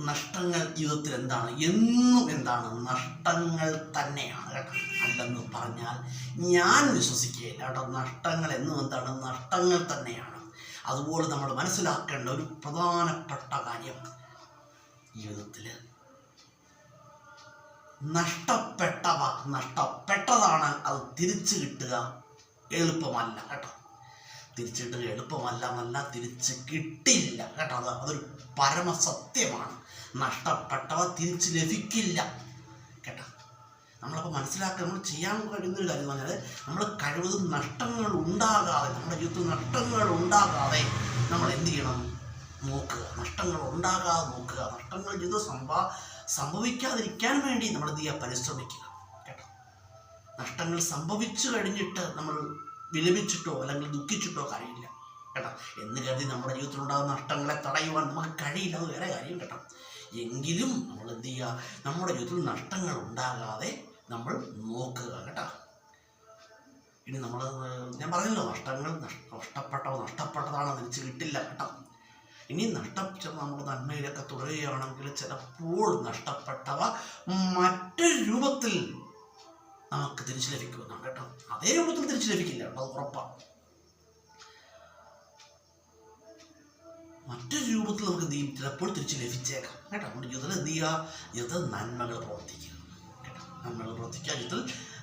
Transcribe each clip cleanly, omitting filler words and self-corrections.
നഷ്ടങ്ങൾ ജീവിതത്തിൽ എന്താണ്? എന്നും എന്താണ്? നഷ്ടങ്ങൾ തന്നെയാണ് കേട്ടോ. അല്ലെന്ന് പറഞ്ഞാൽ ഞാൻ വിശ്വസിക്കുകയില്ല കേട്ടോ. നഷ്ടങ്ങൾ എന്നും എന്താണ്? നഷ്ടങ്ങൾ തന്നെയാണ്. അതുപോലെ നമ്മൾ മനസ്സിലാക്കേണ്ട ഒരു പ്രധാനപ്പെട്ട കാര്യം, ജീവിതത്തിൽ നഷ്ടപ്പെട്ടതാണ്. അത് തിരിച്ചു കിട്ടുക എളുപ്പമല്ല കേട്ടോ. തിരിച്ചു കിട്ടുക എളുപ്പമല്ല, തിരിച്ച് കിട്ടില്ല കേട്ടോ. അതൊരു പരമസത്യമാണ്. നഷ്ടപ്പെട്ടവ തിരിച്ച് ലഭിക്കില്ല കേട്ടോ. നമ്മളപ്പോൾ മനസ്സിലാക്കുക, നമ്മൾ ചെയ്യാൻ കഴിയുന്നൊരു കാര്യം എന്ന് പറഞ്ഞാൽ നമ്മൾ കഴിവതും നഷ്ടങ്ങൾ ഉണ്ടാകാതെ, നമ്മുടെ ജീവിതത്തിൽ നഷ്ടങ്ങൾ ഉണ്ടാകാതെ നമ്മൾ എന്ത് ചെയ്യണം? നോക്കുക. നഷ്ടങ്ങൾ ഉണ്ടാകാതെ നോക്കുക. നഷ്ടങ്ങൾ ജീവിതം സംഭവിക്കാതിരിക്കാൻ വേണ്ടി നമ്മൾ എന്ത് ചെയ്യുക? പരിശ്രമിക്കുക കേട്ടോ. നഷ്ടങ്ങൾ സംഭവിച്ചു കഴിഞ്ഞിട്ട് നമ്മൾ വിലപിച്ചിട്ടോ അല്ലെങ്കിൽ ദുഃഖിച്ചിട്ടോ കാര്യമില്ല കേട്ടോ. എന്ന് കരുതി നമ്മുടെ ജീവിതത്തിലുണ്ടാകുന്ന നഷ്ടങ്ങളെ തടയുവാൻ നമുക്ക് കഴിയില്ല, അത് വേറെ കാര്യം കേട്ടോ. എങ്കിലും നമ്മൾ എന്ത് ചെയ്യുക? നമ്മുടെ ജീവിതത്തിൽ നഷ്ടങ്ങൾ ഉണ്ടാകാതെ നമ്മൾ നോക്കുക കേട്ടോ. ഇനി നമ്മൾ ഞാൻ പറഞ്ഞല്ലോ, നഷ്ടപ്പെട്ടതാണ്, തിരിച്ച് കിട്ടില്ല കേട്ടോ. ഇനി നമ്മുടെ നന്മയിലൊക്കെ തുടരുകയാണെങ്കിൽ ചിലപ്പോൾ നഷ്ടപ്പെട്ടവ മറ്റൊരു രൂപത്തിൽ നമുക്ക് തിരിച്ചു ലഭിക്കുമെന്നാണ് കേട്ടോ. അതേ രൂപത്തിൽ തിരിച്ചു ലഭിക്കില്ല കേട്ടോ, അത് ഉറപ്പാണ്. മറ്റൊരു രൂപത്തിൽ നമുക്ക് ചിലപ്പോൾ തിരിച്ച് ലഭിച്ചേക്കാം കേട്ടോ. നമ്മുടെ ജീവിതത്തിൽ എന്ത് ചെയ്യുക? ജീവിതത്തിൽ നന്മകൾ പ്രവർത്തിക്കുക കേട്ടോ. നന്മകൾ പ്രവർത്തിക്കുക.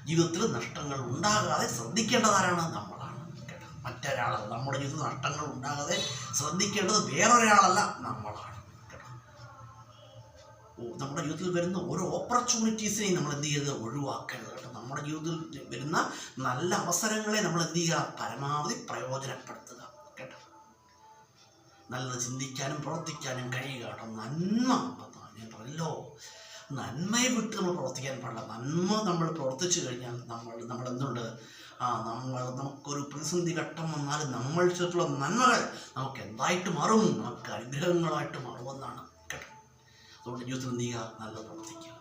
ജീവിതത്തിൽ നഷ്ടങ്ങൾ ഉണ്ടാകാതെ ശ്രദ്ധിക്കേണ്ടതാരാണ്? നമ്മളാണ് കേട്ടോ, മറ്റൊരാളല്ല. നമ്മുടെ ജീവിതത്തിൽ നഷ്ടങ്ങൾ ഉണ്ടാകാതെ ശ്രദ്ധിക്കേണ്ടത് വേറൊരാളല്ല, നമ്മളാണ് കേട്ടോ. നമ്മുടെ ജീവിതത്തിൽ വരുന്ന ഓരോ ഓപ്പർച്യൂണിറ്റീസിനെയും നമ്മൾ എന്ത് ചെയ്ത് ഒഴിവാക്കരുത് കേട്ടോ. നമ്മുടെ ജീവിതത്തിൽ വരുന്ന നല്ല അവസരങ്ങളെ നമ്മൾ എന്ത് ചെയ്യുക? പരമാവധി പ്രയോജനപ്പെടുത്തുക കേട്ടോ. നല്ലത് ചിന്തിക്കാനും പ്രവർത്തിക്കാനും കഴിയുക കേട്ടോ. നന്മ ഞാൻ പറഞ്ഞല്ലോ, നന്മയെ വിട്ട് നമ്മൾ പ്രവർത്തിക്കാൻ പാടില്ല. നന്മ നമ്മൾ പ്രവർത്തിച്ചു കഴിഞ്ഞാൽ നമ്മൾ എന്തുണ്ട്? നമുക്കൊരു പ്രതിസന്ധി ഘട്ടം വന്നാൽ നമ്മൾ ചെയ്തിട്ടുള്ള നന്മകൾ നമുക്ക് എന്തായിട്ട് മാറും? നമുക്ക് അനുഗ്രഹങ്ങളായിട്ട് മാറുമെന്നാണ് കേട്ടോ. അതുകൊണ്ട് ജീവിതത്തിൽ എന്ത് ചെയ്യുക? നല്ലത് പ്രവർത്തിക്കുക.